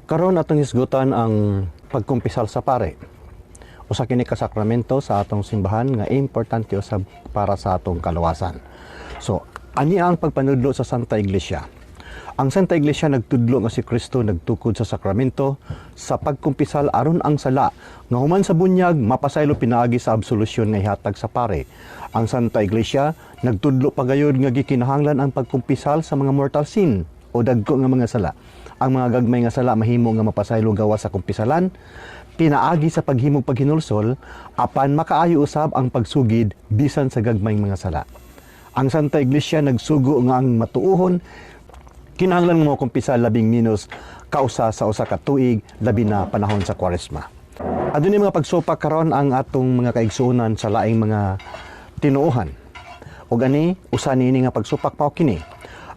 Karon atong hisgutan ang pagkumpisal sa pare. Usa kini ka sakramento sa atong simbahan nga importante usab para sa atong kaluwasan. So, ani ang pagpanudlo sa Santa Iglesia. Ang Santa Iglesia nagtudlo nga si Kristo nagtukod sa sakramento sa pagkumpisal aron ang sala nga human sa bunyag mapasaylo pinaagi sa absolusyon nga ihatag sa pare. Ang Santa Iglesia nagtudlo pagayod nga gikinahanglan ang pagkumpisal sa mga mortal sin o dagko nga mga sala. Ang mga gagmay nga sala mahimo nga mapasaylo gawas sa kumpisalan, pinaagi sa paghimong paghinulsol, apan makaayo usab ang pagsugid bisan sa gagmayng mga sala. Ang Santa Iglesia nagsugo nga ang matuohon kinahanglan mo kumpisal labing minus kausa sa usa ka tuig labi na panahon sa Kwaresma. Adunay mga pagsupak karon ang atong mga kaigsuonan sa laing mga tinuohan. Ug ani usa niini nga pagsupak mao kini.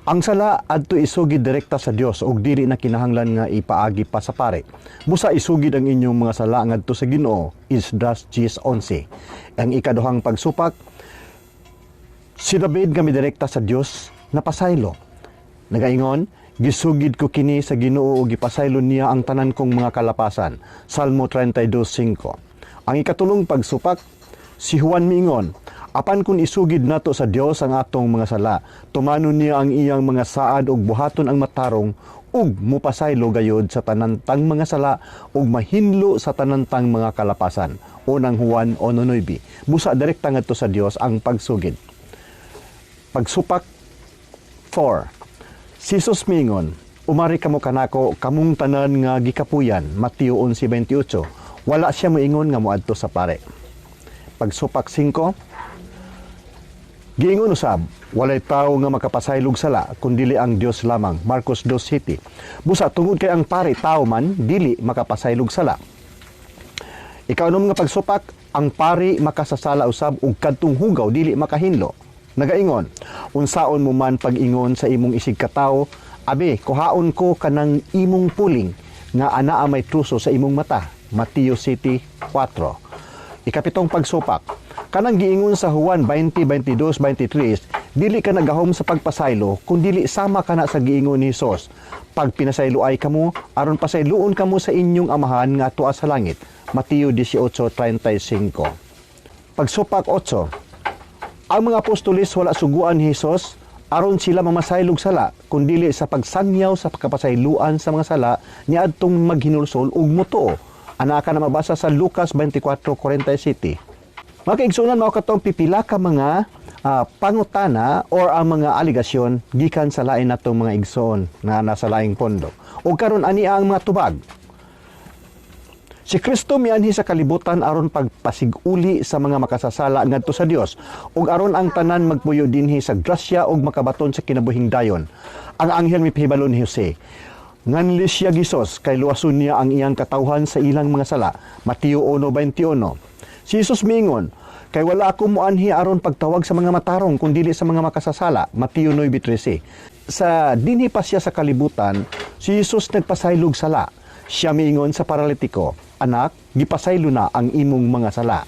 Ang sala adto isugid direkta sa Dios ug dili na kinahanglan nga ipaagi pa sa pare. Busa isugid ang inyong mga sala ngadto sa Ginoo. Esdras 10:11. Ang ikaduhang pagsupak, si David nga midirekta sa Dios napasaylo. Nagaingon, gisugid ko kini sa Ginoo ug gipasaylo niya ang tanan kong mga kalapasan. Salmo 32:5. Ang ikatulong pagsupak, si Juan miingon, apan kung isugid nato sa Dios ang atong mga sala, tumanon niya ang iyang mga saad ug buhaton ang matarong ug mupasaylo gayod sa tanantang mga sala ug mahinlo sa tanantang mga kalapasan. Unang Juan 1:9. Busa direkta ngadto sa Dios ang pagsugid. Pagsupak 4. Si Jesus mingon, umari kamo kanako kamong tanan nga gikapuyan. Mateo 11:28. Wala siya moingon nga moadto sa pare. Pagsupak 5. Giingon usab, walay tao nga makapasaylog sala kundili ang Dios lamang. Marcos 2:7. Busa tungod kay ang pare tao man dili makapasaylog sala. Ikaunom nga pagsupak, ang pare makasasala usab ug kadtong hugaw dili makahinlo. Nagaingon, unsaon mo man pag-ingon sa imong isig katawo, abi kuhaon ko kanang imong puling nga anaa may truso sa imong mata. Mateo 7:4. Ikapitong pagsupak, kanang giingon sa Juan 20:22-23, dili ka nagahom sa pagpasaylo, kung dili sama ka na sa giingon ni Jesus. Pag pinasaylo ay kamo, aron pasayloon kamo sa inyong amahan nga tuwa sa langit. Mateo 18:35. Pagsupak 8. Ang mga apostolis wala suguan ni Jesus aron sila mamasaylog sala, kun dili sa pagsangyaw sa pagkapasayloan sa mga sala niadtong maghinulsol ug mutuo. Ana ka na mabasa sa Lucas 24:47. Mga kaigsunan, mao katong pipila ka mga pangutana or ang mga aligasyon gikan sa lain natong mga igsoon na nasa laing pondo. O karon ani ang mga tubag. Si Kristo mianhi sa kalibutan aron pagpasiguli sa mga makasasala ngadto sa Dios ug aron ang tanan magpuyo dinhi sa grasya ug makabaton sa kinabuhing dayon. Ang anghel mipahibalo ni Jose, nganli siya gisos kay luwason niya ang iyang katawhan sa ilang mga sala. Mateo 1:21. Si Jesus miingon, kay wala ako moanhi aron pagtawag sa mga matarong kundi sa mga makasasala. Mateo 9:13. Sa dinhi pa siya sa kalibutan, si Jesus nagpasaylog sala. Siya miingon sa paralitiko, anak, gipasaylo na ang imong mga sala.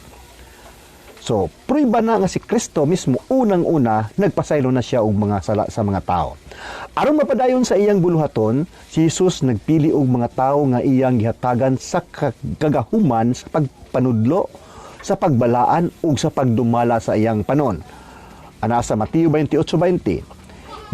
So, pruiba na nga si Kristo mismo unang-una nagpasaylo na siya og mga sala sa mga tao. Aron mapadayon sa iyang buluhaton, si Jesus nagpili og mga tao nga iyang gihatagan sa kagahuman sa pagpanudlo, sa pagbalaan ug sa pagdumala sa iyang panon. Ana sa Mateo 28:20,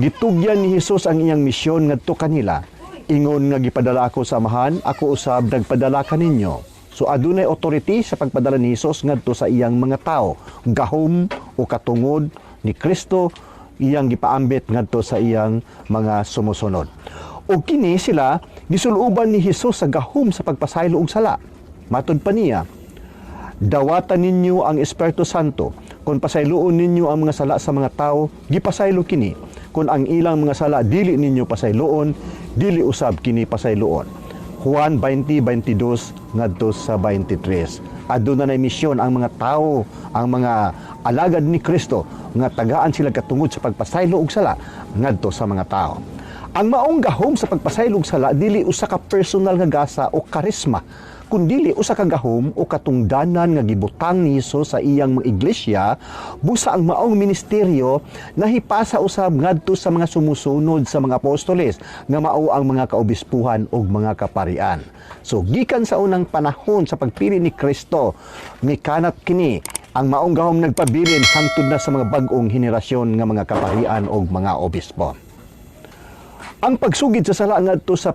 gitugyan ni Jesus ang iyang misyon ngadto kanila. Ingon nga gipadala ako sa amahan, ako usab nagpadala kaninyo. So adunay authority sa pagpadala ni Jesus ngadto sa iyang mga tao. Gahom o katungod ni Kristo iyang gipaambit ngadto sa iyang mga sumusunod. O kini sila gisuluban ni Jesus sa gahom sa pagpasaylo og sala. Matud pa niya, dawatan ninyo ang Espiritu Santo. Kung pasayloon ninyo ang mga sala sa mga tao, gipasaylo kini. Kung ang ilang mga sala dili ninyo pasayloon, dili usab kini pasayloon. Juan 20:22 ngadto sa 23. Aduna nay misyon ang mga tao, ang mga alagad ni Kristo nga tagaan sila katungod sa pagpasaylo og sala ngadto sa mga tao. Ang maong gahom sa pagpasaylo og sala dili usa ka personal nga gasa o karisma kundili usa ka gahom o katungdanan nga gibutang ni Hesus sa iyang mga iglesia busa ang maong ministeryo nahipasa usab ngadto sa mga sumusunod sa mga apostoles nga mao ang mga kaobispuhan ug mga kaparian. So gikan sa unang panahon sa pagpili ni Kristo, mikanat kini ang maong gahom nagpabilin hangtod na sa mga bag-ong henerasyon nga mga kaparian ug mga obispo. Ang pagsugid sa sala ngadto sa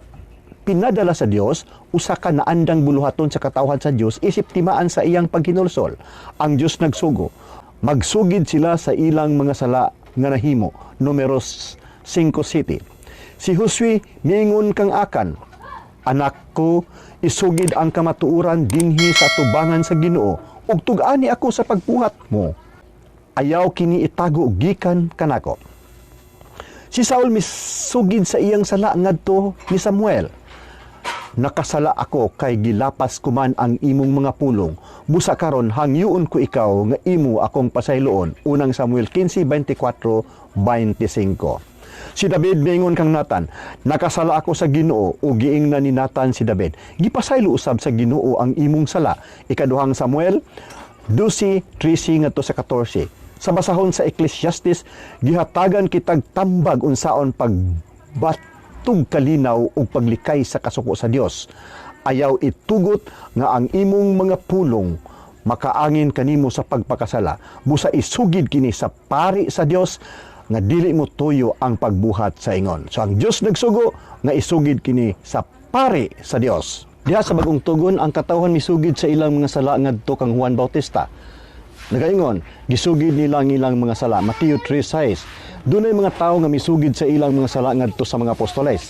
pinadala sa Dios, usa ka naandang buluhaton sa katawhan sa Dios isip timaan sa iyang paghinulsol. Ang Dios nagsugo. Magsugid sila sa ilang mga sala nga nahimo. Numeros 5:7. Si Josue miingon kang akan, anak ko, isugid ang kamatuoran dinhi sa tubangan sa Ginoo ug tug-ani ako sa pagbuhat mo. Ayaw kini itago gikan kanako. Si Saul misugid sa iyang sala ngadto ni Samuel. Nakasala ako kay gilapas ko man ang imong mga pulong. Busa karon hangyoon ko ikaw nga imo akong pasayloon. Unang Samuel 15:24-25. Si David mingon kang Natan, nakasala ako sa Ginoo ug giingnan ni Natan si David. Gipasaylo usab sa Ginoo ang imong sala. Ikaduhang Samuel 12:13 ngadto sa 14. Sa basahon sa Ecclesiastes, gihatagan kitag tambag unsaon pagbatug kalinaw ug paglikay sa kasuko sa Dios. Ayaw itugot nga ang imong mga pulong makaangin kanimo sa pagpakasala. Busa isugid kini sa pari sa Dios nga dili mo tuyo ang pagbuhat sa ingon. So ang Dios nagsugo nga isugid kini sa pari sa Dios. Diha sa bagong tugon ang katawhan misugid sa ilang mga sala ngadto kang Juan Bautista. Nagaingon, gisugid nila ang ilang mga sala. Mateo 3:6. Dunay mga tawo nga misugid sa ilang mga sala ngadto sa mga apostoles.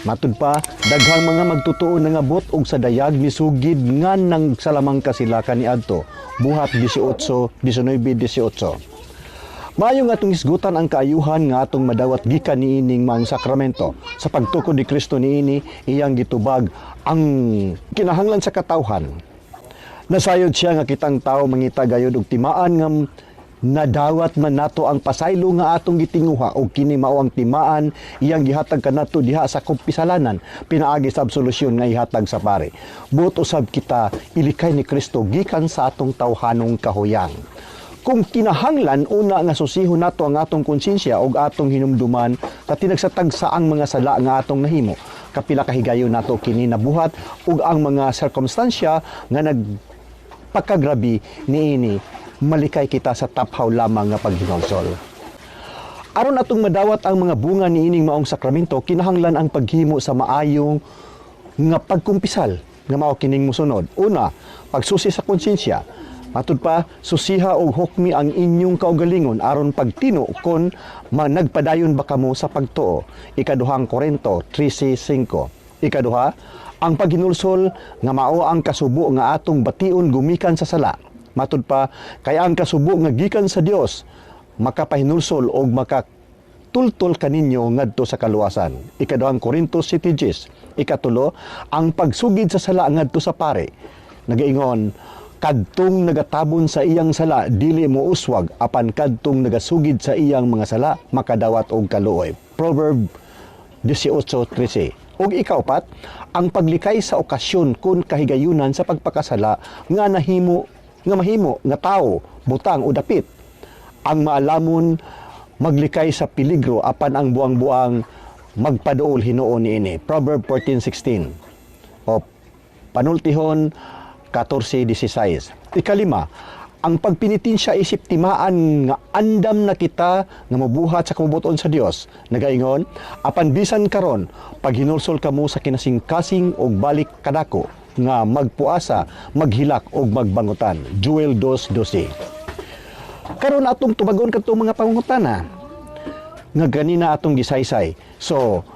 Matud pa, daghang mga magtutuo nga bot og sa dayag misugid nga nang salamangka sila kaniadto. Buhat 19:18. Maayo nga atong isgutan ang kaayuhan nga atong madawat gikan niining mga sakramento. Sa pagtukod ni Kristo niini, iyang gitubag ang kinahanglan sa katawhan. Nasayod siya nga kitang tao mangita gayud og timaan nga nadawat man nato ang pasaylo nga atong gitinguha og kini mao ang timaan iyang gihatag kanato diha sa kumpisalanan pinaagi sa absolusyon nga ihatag sa pare. Buot usab kita ilikay ni Kristo gikan sa atong tawhanong kahuyang. Kung kinahanglan una nga susihon nato ang atong konsensya og atong hinumduman sa tinagsatag sa ang mga sala nga atong nahimo, kapila kahigayon nato kini nabuhat ug ang mga sirkumstansya nga nagpakagrabi niini malikay kita sa taphaw lamang nga paghinulsol. Aron atong madawat ang mga bunga niining maong sakramento, kinahanglan ang paghimo sa maayong nga pagkumpisal nga mao kining mosunod. Una, pagsusi sa konsensya. Matud pa, susiha og hukmi ang inyong kaugalingon aron pagtino kon nagpadayon ba kamo sa pagtuo. Ikaduhang Korinto 13:5. Ikaduha, ang paghinulsol nga mao ang kasubo nga atong bation gumikan sa sala. Matud pa, kaya ang kasubo nga gikan sa Dios makapahinulsol og makatultol kaninyo ngadto sa kaluwasan. Ikaduhang Korinto 7:10. Ikatulo, ang pagsugid sa sala ngadto sa pare. Nagaingon, kadtong nagatabon sa iyang sala dili mo uswag apan kadtong nagasugid sa iyang mga sala makadawat og kaluoy. Proverb 18:13. Og ikaupat, ang paglikay sa okasyon kun kahigayunan sa pagpakasala nga mahimo nga tao, butang o dapit. Ang maalamon maglikay sa peligro apan ang buang-buang magpaduol hinuon niini. Proverb 14:16. O panultihon 14:16. Ikalima, ang pagpinitinsya isip timaan nga andam na kita nga mabuhat sa kabubuton sa Dios. Nagaingon, apan bisan karon paghinulsol kamo sa kinasingkasing og balik kadako nga magpuasa, maghilak og magbangutan. Joel 2:12. Karon atong tubagon kadtong mga pangutana nga ganina atong gisaysay. So,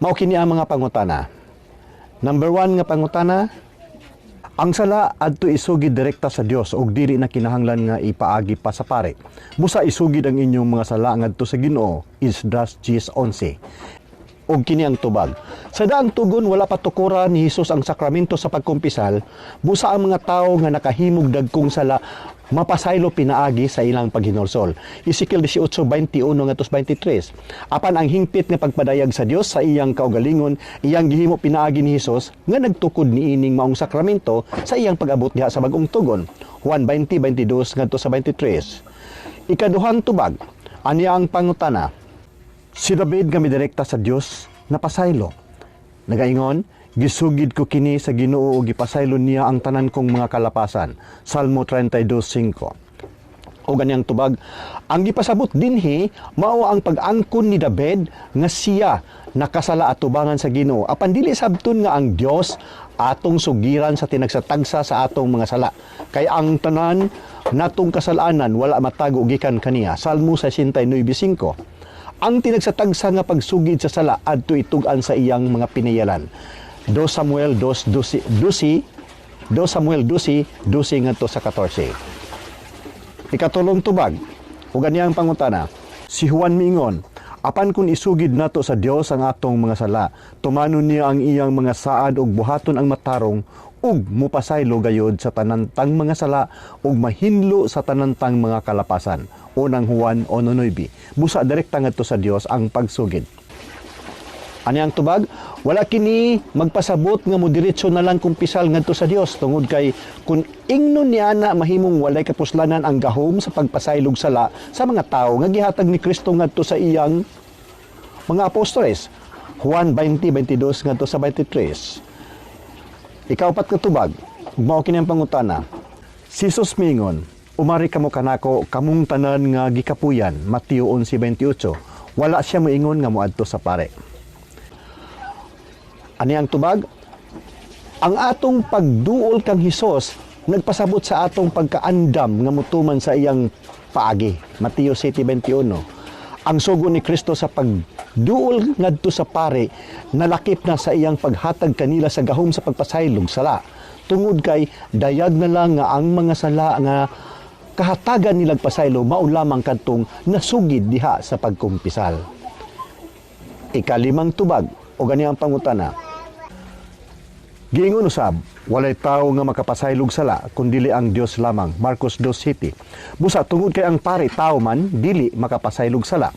mao kini ang mga pangutana. Number 1 nga pangutana, ang sala adto isugid direkta sa Dios ug dili na kinahanglan nga ipaagi pa sa pare. Busa isugid ang inyong mga sala ngadto sa Ginoo. Esdras 10:11. og kini ang tubag. Sa daang tugon wala pa tukuran ni Hesus ang sakramento sa pagkumpisal, busa ang mga tawo nga nakahimog dagkong sala mapasaylo pinaagi sa ilang paghinulsol. Ezekiel 18:21-23. Apan ang hingpit nga pagpadayag sa Dios sa iyang kaugalingon, iyang gihimo pinaagi ni Hesus nga nagtukod niining maong sakramento sa iyang pag-abot diha sa bag-ong tugon. Juan 20:22-23. Ikaduhang tubag, aniya ang pangutana. Si David nga midirekta sa Dios napasaylo. Nagaingon, gisugid ko kini sa Ginoo ug gipasaylo niya ang tanan kong mga kalapasan. Salmo 32:5. O ganyang tubag, ang gipasabot dinhi mao ang pag-angkon ni David nga siya nakasala at tubangan sa Ginoo. Apan dili sabton nga ang Dios atong sugiran sa tinagsatagsa sa atong mga sala. Kay ang tanan natong kasalanan wala matago gikan kaniya. Salmo 69:5. Ang tinagsatagsa nga pagsugid sa sala adto itugan sa iyang mga pinayalan. 2 Samuel 12 ngadto sa 14. Ikatulong tubag, ug ganiyang pangutana. Si Juan miingon, apan kung isugid nato sa Dios ang atong mga sala, tumanon niya ang iyang mga saad ug buhaton ang matarong ug mupasaylo gayod sa tanantang mga sala ug mahinlo sa tanantang mga kalapasan. Unang Juan 1:9. Busa direkta ngadto sa Dios ang pagsugid. Ani ang tubag? Wala kini magpasabot nga moderetso na lang kumpisal ngadto sa Dios tungod kay kun ingnon ni ana mahimong walay kapuslanan ang gahom sa pagpasaylog sala sa mga tawo nga gihatag ni Kristo ngadto sa iyang mga apostoles. Juan 20:22 ngadto sa 23. Ikaupat ka tubag, mao kini ang pangutana. Si Jesus mingon, umari kamo kanako kamong tanan nga gikapuyan. Mateo 11:28. Wala siya moingon nga moadto sa pare. Ani ang tubag? Ang atong pagduol kang Hesus nagpasabot sa atong pagkaandam nga mutuman sa iyang paagi. Mateo 7:21. Ang sugo ni Kristo sa pagduol ngadto sa pare nalakip na sa iyang paghatag kanila sa gahom sa pagpasaylog sala. Tungod kay dayag na lang nga ang mga sala nga kahatagan nilang pasaylo mao lamang kadtong nasugid diha sa pagkumpisal. Ikalimang tubag o gani ang pangutana. Giingon usab, walay tawo nga makapasaylog sala kundili ang Dios lamang. Marcos 2:7. Busa tungod kay ang pare tawo man dili makapasaylog sala.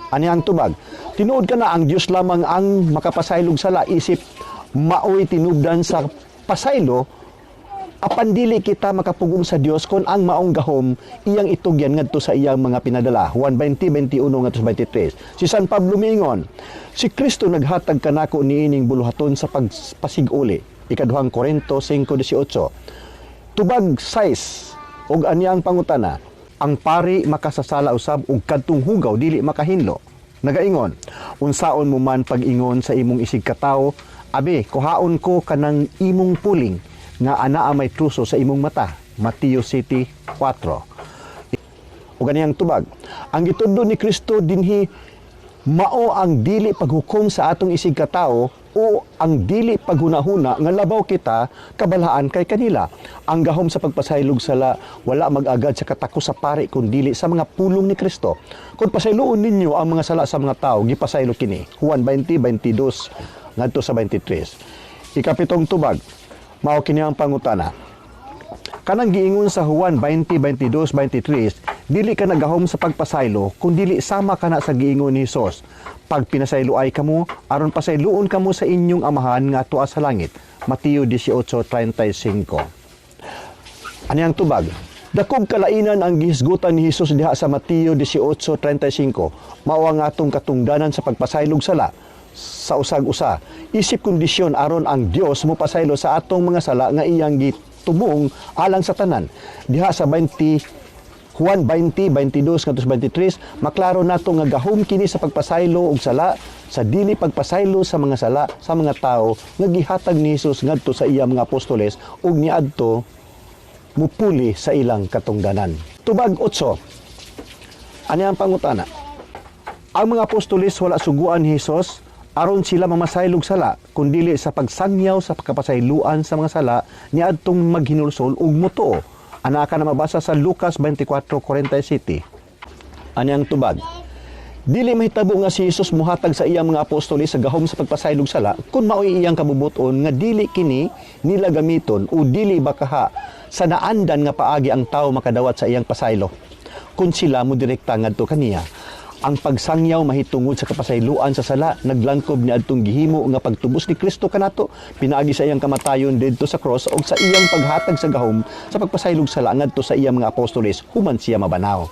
Ani ang tubag, tinuod ka na ang Dios lamang ang makapasaylog sala isip maoy tinubdan sa pasaylo apan dili kita makapugong sa Dios kon ang maong gahom iyang itugyan ngadto sa iyang mga pinadala. Juan 20:21 ngadto sa 23. Si San Pablo miingon, si Kristo naghatag kanako niining buluhaton sa pagpasiguli. Ikaduhang Korinto 5:18. Tubag 6 ug aniyang pangutana, ang pari makasasala usab ug kadtong hugaw dili makahinlo. Nagaingon, unsaon mo man pag-ingon sa imong isig katawo, abi kuhaon ko kanang imong puling nga anaa may truso sa imong mata. Mateo 7:4. O ganiyang tubag, ang gitudlo ni Kristo dinhi mao ang dili paghukom sa atong isig katao o ang dili paghunahuna nga labaw kita kabalaan kay kanila. Ang gahom sa pagpasaylog sala wala mag-agad sa katakos sa pari kun dili sa mga pulong ni Kristo. Kung pasayloon ninyo ang mga sala sa mga tao, gipasaylo kini. Juan 20:22 ngadto sa 23. Ikapitong tubag, mao kini ang pangutana. Kanang giingon sa Juan 20:22-23, dili ka nagahom sa pagpasaylo kung dili sama kana sa giingon ni Hesus. Pag pinasaylo ay kamo aron pasayloon kamo sa inyong amahan nga tuwa sa langit. Mateo 18:35. Ani ang tubag? Dakog kalainan ang gihisgutan ni Hesus diha sa Mateo 18:35. Mao ang atong katungdanan sa pagpasaylog sala sa usag-usa. Isip kondisyon aron ang Dios mo pasaylo sa atong mga sala nga iyang gitubong alang sa tanan. Diha sa Juan 20:22-23, maklaro nato nga gahom kini sa pagpasaylo og sala sa dili pagpasaylo sa mga sala sa mga tawo nga gihatag ni Hesus ngadto sa iyang mga apostoles ug niadto mupuli sa ilang katungdanan. Tubag 8. Ani ang pangutana? Ang mga apostoles wala suguan ni Hesus aron sila mamasaylog sala kundili sa pagsangyaw sa pagkapasayloan sa mga sala niadtong maghinulsol ug mutuo. Ana ka na mabasa sa Lucas 24:47. Ani ang tubag? Dili mahitabo nga si Jesus muhatag sa iyang mga apostoles sa gahom sa pagpasaylog sala kung maoy iyang kabubuton nga dili kini nila gamiton o dili bakaha sa naandan nga paagi ang tao makadawat sa iyang pasaylo. Kung sila mo direkta ngadto kaniya, ang pagsangyaw mahitungod sa kapasayloan sa sala naglangkob ni adtong gihimo nga pagtubos ni Kristo kanato pinaagi sa iyang kamatayon didto sa cross ug sa iyang paghatag sa gahom sa pagpasaylog sala ngadto sa iyang mga apostoles human siya mabanaw.